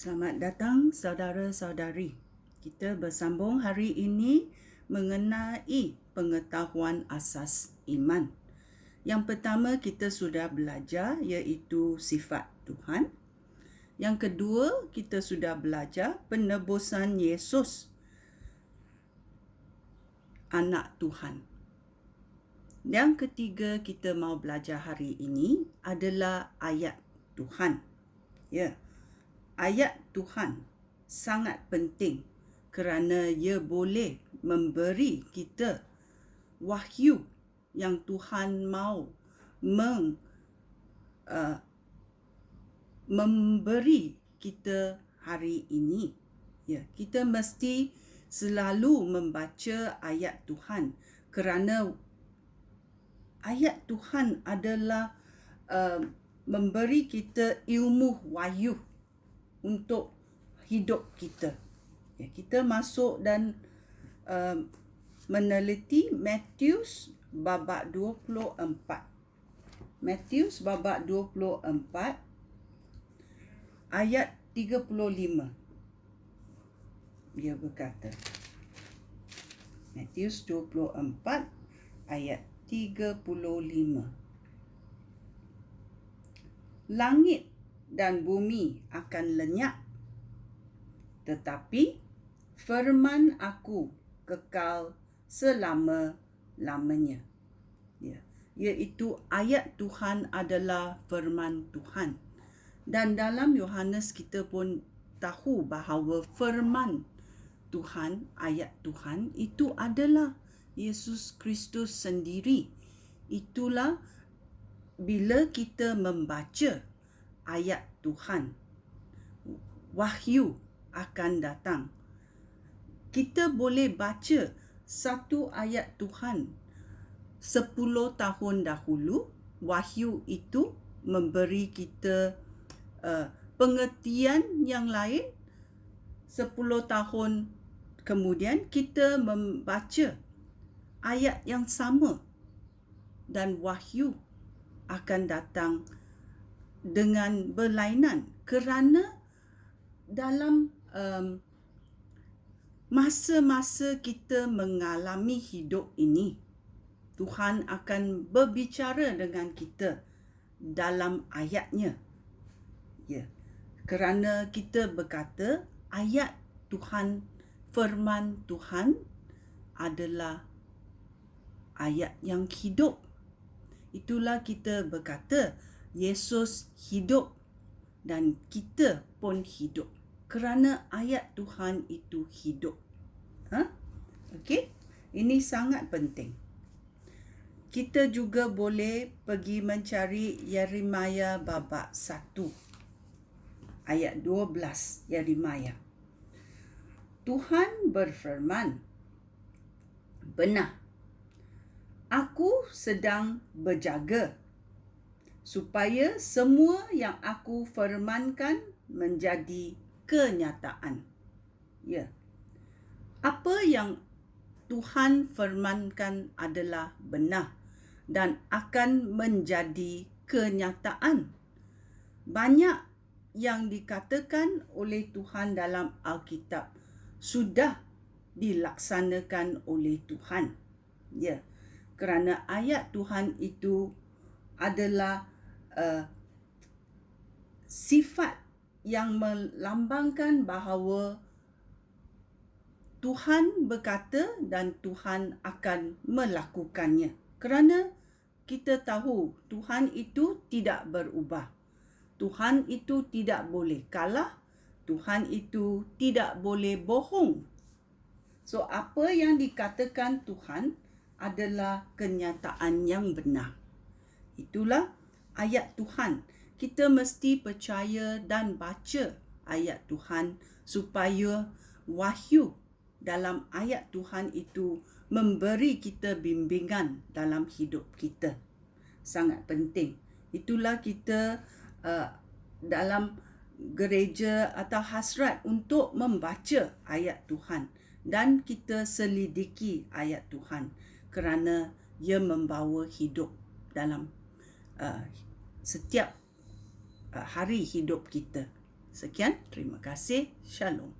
Selamat datang saudara-saudari. Kita bersambung hari ini mengenai pengetahuan asas iman. Yang pertama kita sudah belajar iaitu sifat Tuhan. Yang kedua kita sudah belajar penebusan Yesus, anak Tuhan. Yang ketiga kita mau belajar hari ini adalah ayat Tuhan. Ayat Tuhan sangat penting kerana ia boleh memberi kita wahyu yang Tuhan mahu memberi kita hari ini. Kita mesti selalu membaca ayat Tuhan kerana ayat Tuhan adalah memberi kita ilmu wahyu untuk hidup kita. Kita masuk dan meneliti Matius babak 24. Matius babak 24 ayat 35. Dia berkata, Matius 24 ayat 35. Langit dan bumi akan lenyap, tetapi firman aku kekal selama-lamanya. Iaitu ayat Tuhan adalah firman Tuhan. Dan dalam Yohanes kita pun tahu bahawa firman Tuhan, ayat Tuhan itu adalah Yesus Kristus sendiri. Itulah bila kita membaca ayat Tuhan, wahyu akan datang. Kita boleh baca satu ayat Tuhan 10 tahun dahulu, wahyu itu memberi kita pengertian yang lain. 10 tahun kemudian kita membaca ayat yang sama dan wahyu akan datang dengan berlainan kerana dalam masa-masa kita mengalami hidup ini, Tuhan akan berbicara dengan kita dalam ayatnya. Kerana kita berkata ayat Tuhan, firman Tuhan adalah ayat yang hidup. Itulah kita berkata Yesus hidup dan kita pun hidup kerana ayat Tuhan itu hidup. Okey, ini sangat penting. Kita juga boleh pergi mencari Yeremia babak 1 ayat 12. Yeremia. Tuhan berfirman, benar, aku sedang berjaga supaya semua yang aku firmankan menjadi kenyataan. Apa yang Tuhan firmankan adalah benar dan akan menjadi kenyataan. Banyak yang dikatakan oleh Tuhan dalam Alkitab sudah dilaksanakan oleh Tuhan. Kerana ayat Tuhan itu adalah sifat yang melambangkan bahawa Tuhan berkata dan Tuhan akan melakukannya. Kerana kita tahu Tuhan itu tidak berubah. Tuhan itu tidak boleh kalah. Tuhan itu tidak boleh bohong. So, apa yang dikatakan Tuhan adalah kenyataan yang benar. Itulah ayat Tuhan. Kita mesti percaya dan baca ayat Tuhan supaya wahyu dalam ayat Tuhan itu memberi kita bimbingan dalam hidup kita. Sangat penting. Itulah kita dalam gereja atau hasrat untuk membaca ayat Tuhan dan kita selidiki ayat Tuhan kerana ia membawa hidup dalam setiap hari hidup kita. Sekian, terima kasih. Shalom.